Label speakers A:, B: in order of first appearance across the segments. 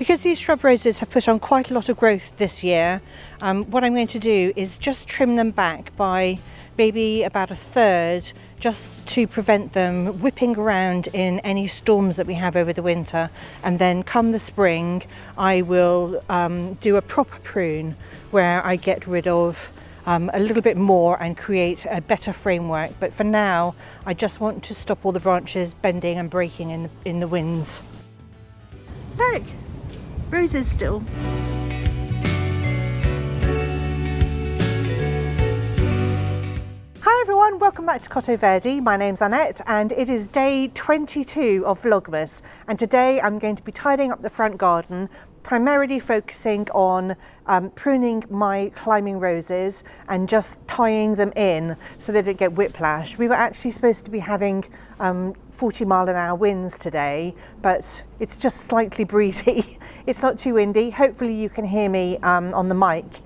A: Because these shrub roses have put on quite a lot of growth this year, what I'm going to do is just trim them back by maybe about a third, just to prevent them whipping around in any storms that we have over the winter. And then come the spring, I will do a proper prune where I get rid of a little bit more and create a better framework. But for now, I just want to stop all the branches bending and breaking in the winds. Look, roses still. Hi everyone, welcome back to Cottoverdi. My name's Annette and it is day 22 of Vlogmas, and today I'm going to be tidying up the front garden, primarily focusing on pruning my climbing roses and just tying them in so they don't get whiplash. We were actually supposed to be having 40-mile-an-hour winds today, but it's just slightly breezy. It's not too windy. Hopefully you can hear me on the mic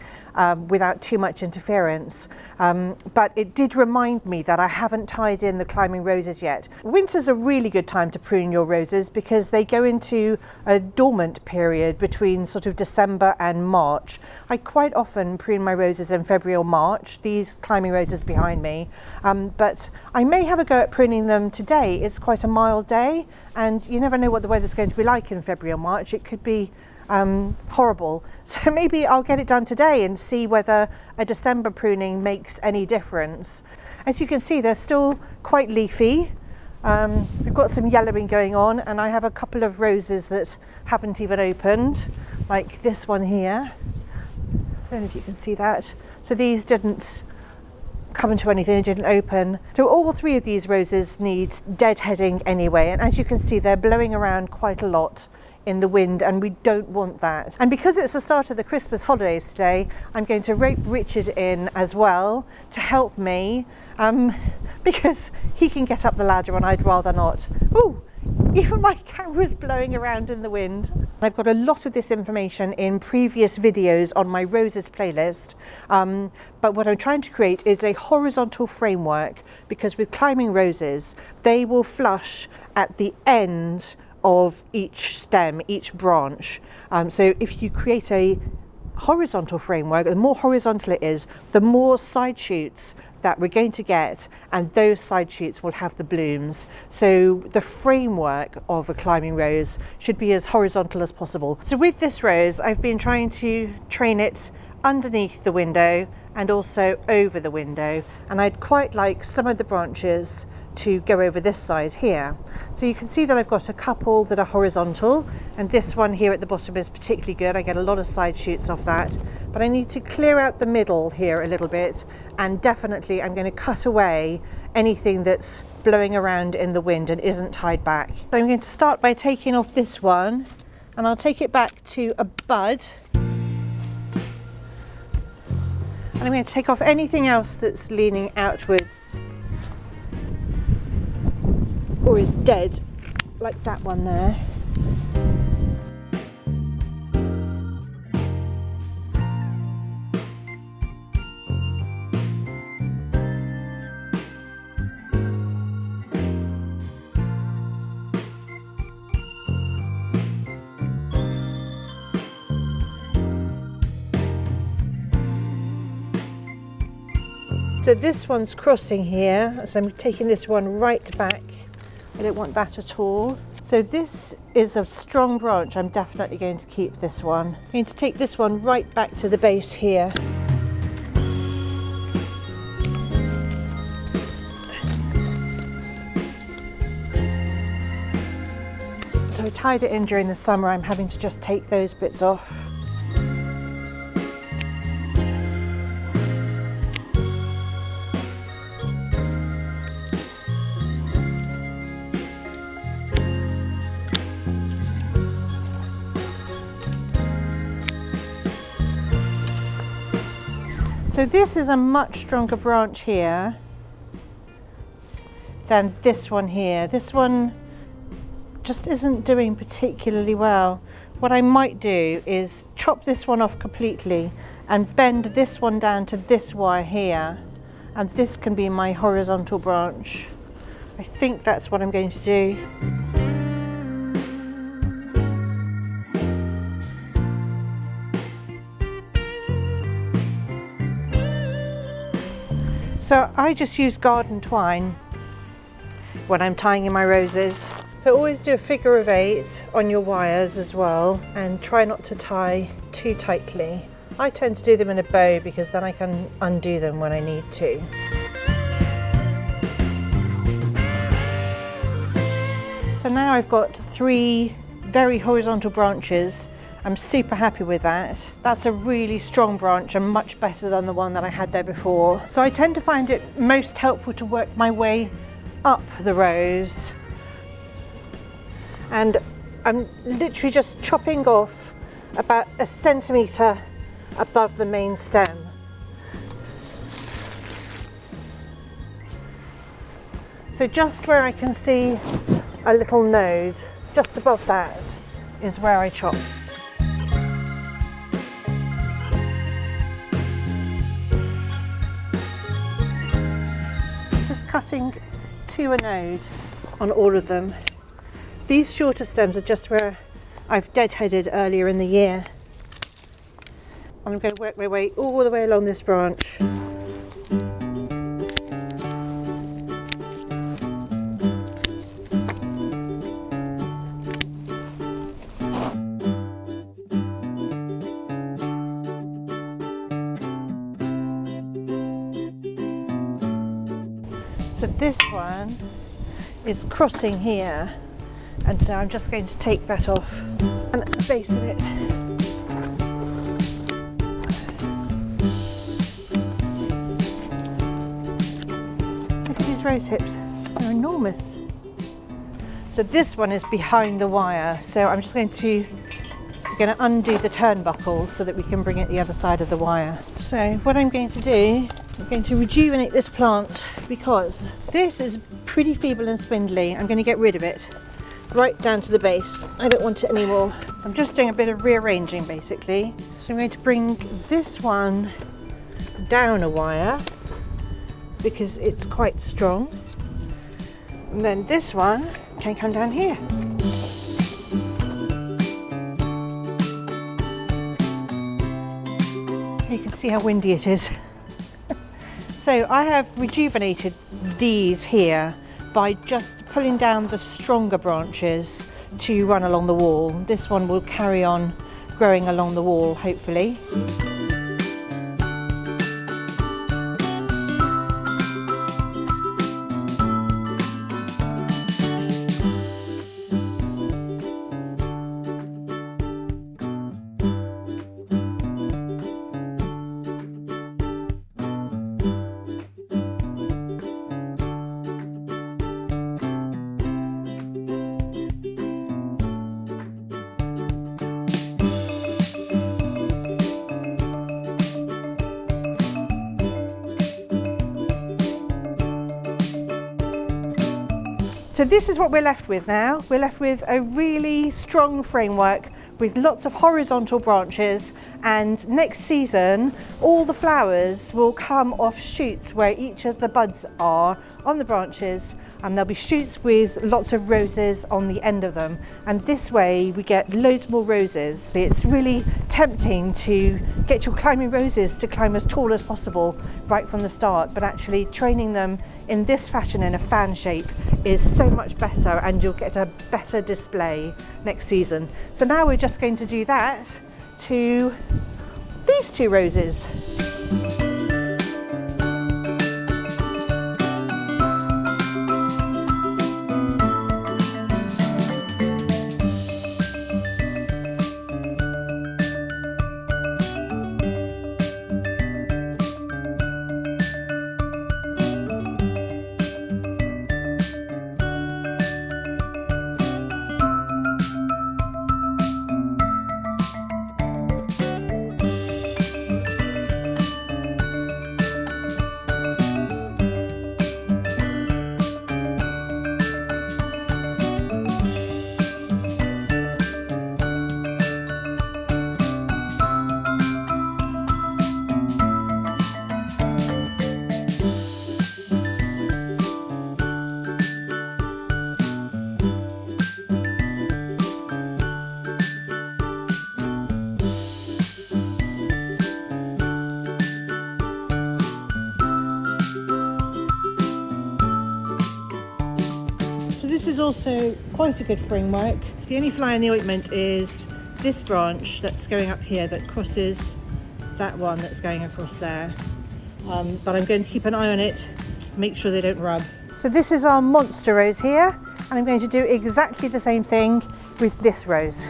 A: without too much interference. But it did remind me that I haven't tied in the climbing roses yet. Winter's a really good time to prune your roses because they go into a dormant period between sort of December and March. I quite often prune my roses in February or March, these climbing roses behind me, but I may have a go at pruning them today. It's quite a mild day and you never know what the weather's going to be like in February or March. It could be horrible. So maybe I'll get it done today and see whether a December pruning makes any difference. As you can see, they're still quite leafy. We've got some yellowing going on, and I have a couple of roses that haven't even opened, like this one here. I don't know if you can see that. So these didn't come into anything, they didn't open. So all three of these roses need deadheading anyway, and as you can see, they're blowing around quite a lot in the wind, and we don't want that. And because it's the start of the Christmas holidays today, I'm going to rope Richard in as well to help me, because he can get up the ladder and I'd rather not. Ooh, even my camera's blowing around in the wind. I've got a lot of this information in previous videos on my roses playlist, but what I'm trying to create is a horizontal framework, because with climbing roses, they will flush at the end of each stem, each branch. So if you create a horizontal framework, the more horizontal it is, the more side shoots that we're going to get, and those side shoots will have the blooms. So the framework of a climbing rose should be as horizontal as possible. So with this rose, I've been trying to train it underneath the window and also over the window, and I'd quite like some of the branches to go over this side here. So you can see that I've got a couple that are horizontal, and this one here at the bottom is particularly good. I get a lot of side shoots off that, but I need to clear out the middle here a little bit, and definitely I'm going to cut away anything that's blowing around in the wind and isn't tied back. So I'm going to start by taking off this one, and I'll take it back to a bud. And I'm going to take off anything else that's leaning outwards or is dead, like that one there. So this one's crossing here, so I'm taking this one right back. I don't want that at all. So this is a strong branch. I'm definitely going to keep this one. I'm going to take this one right back to the base here. So I tied it in during the summer. I'm having to just take those bits off. So this is a much stronger branch here than this one here. This one just isn't doing particularly well. What I might do is chop this one off completely and bend this one down to this wire here, and this can be my horizontal branch. I think that's what I'm going to do. So I just use garden twine when I'm tying in my roses. So always do a figure of 8 on your wires as well, and try not to tie too tightly. I tend to do them in a bow because then I can undo them when I need to. So now I've got 3 very horizontal branches. I'm super happy with that. That's a really strong branch and much better than the one that I had there before. So I tend to find it most helpful to work my way up the rose. And I'm literally just chopping off about a centimetre above the main stem. So just where I can see a little node, just above that is where I chop. Just cutting to a node on all of them. These shorter stems are just where I've deadheaded earlier in the year. I'm going to work my way all the way along this branch. So this one is crossing here, and so I'm just going to take that off and at the base of it. Look at these rose hips, they're enormous. So this one is behind the wire, so I'm just going to undo the turnbuckle so that we can bring it the other side of the wire. So what I'm going to do, I'm going to rejuvenate this plant because this is pretty feeble and spindly. I'm going to get rid of it right down to the base. I don't want it anymore. I'm just doing a bit of rearranging basically. So I'm going to bring this one down a wire because it's quite strong. And then this one can come down here. You can see how windy it is. So I have rejuvenated these here by just pulling down the stronger branches to run along the wall. This one will carry on growing along the wall, hopefully. So this is what we're left with now. We're left with a really strong framework with lots of horizontal branches, and next season all the flowers will come off shoots where each of the buds are on the branches, and there'll be shoots with lots of roses on the end of them, and this way we get loads more roses. It's really tempting to get your climbing roses to climb as tall as possible right from the start, but actually training them in this fashion in a fan shape is so much better, and you'll get a better display next season. So now we're just going to do that to these 2 roses. this is also quite a good framework. The only fly in the ointment is this branch that's going up here that crosses that one that's going across there. But I'm going to keep an eye on it, make sure they don't rub. So this is our monster rose here, and I'm going to do exactly the same thing with this rose.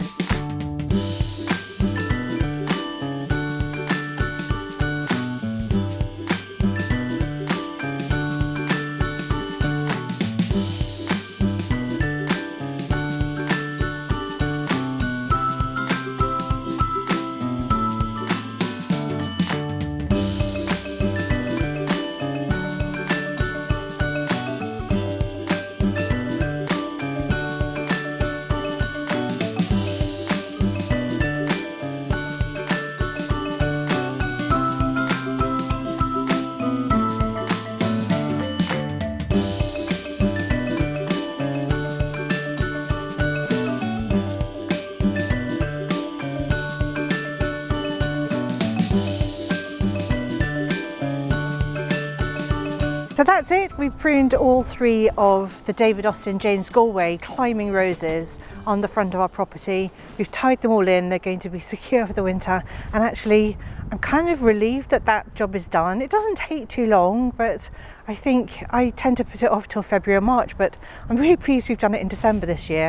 A: So that's it, we've pruned all 3 of the David Austin James Galway climbing roses on the front of our property. We've tied them all in, they're going to be secure for the winter, and actually I'm kind of relieved that that job is done. It doesn't take too long, but I think I tend to put it off till February or March, but I'm really pleased we've done it in December this year.